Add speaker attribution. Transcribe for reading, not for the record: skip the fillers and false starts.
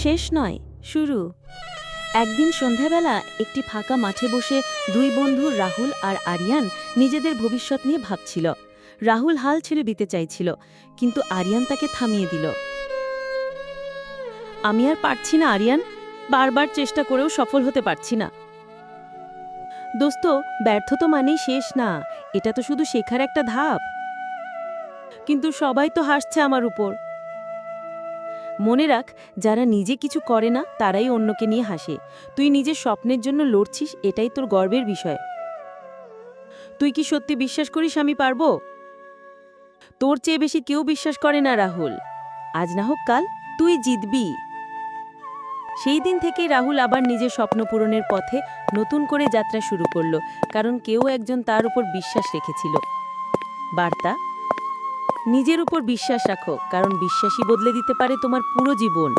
Speaker 1: শেষ নয়, শুরু। একদিন সন্ধ্যাবেলা একটি ফাঁকা মাঠে বসে দুই বন্ধু রাহুল আর আরিয়ান নিজেদের ভবিষ্যৎ নিয়ে ভাবছিল। রাহুল হাল ছেড়ে দিতে চাইছিল, কিন্তু আরিয়ান তাকে থামিয়ে দিল। আমি আর পারছি না আরিয়ান, বারবার চেষ্টা করেও সফল হতে পারছি না। দোস্ত, ব্যর্থতা মানেই শেষ না, এটা তো শুধু শেখার একটা ধাপ। কিন্তু সবাই তো হাসছে আমার উপর। মনে রাখ, যারা নিজে কিছু করে না তারাই অন্যকে নিয়ে হাসে। তুই নিজের স্বপ্নের জন্য লড়ছিস, এটাই তোর গর্বের বিষয়। তুই কি সত্যি বিশ্বাস করিস আমি পারবো? তোর চেয়ে বেশি কেউ বিশ্বাস করে না রাহুল। আজ না হোক কাল তুই জিতবি। সেই দিন থেকেই রাহুল আবার নিজের স্বপ্ন পূরণের পথে নতুন করে যাত্রা শুরু করলো, কারণ কেউ একজন তার উপর বিশ্বাস রেখেছিল। বার্তা: নিজের উপর বিশ্বাস রাখো, কারণ বিশ্বাসই বদলে দিতে পারে তোমার পুরো জীবন।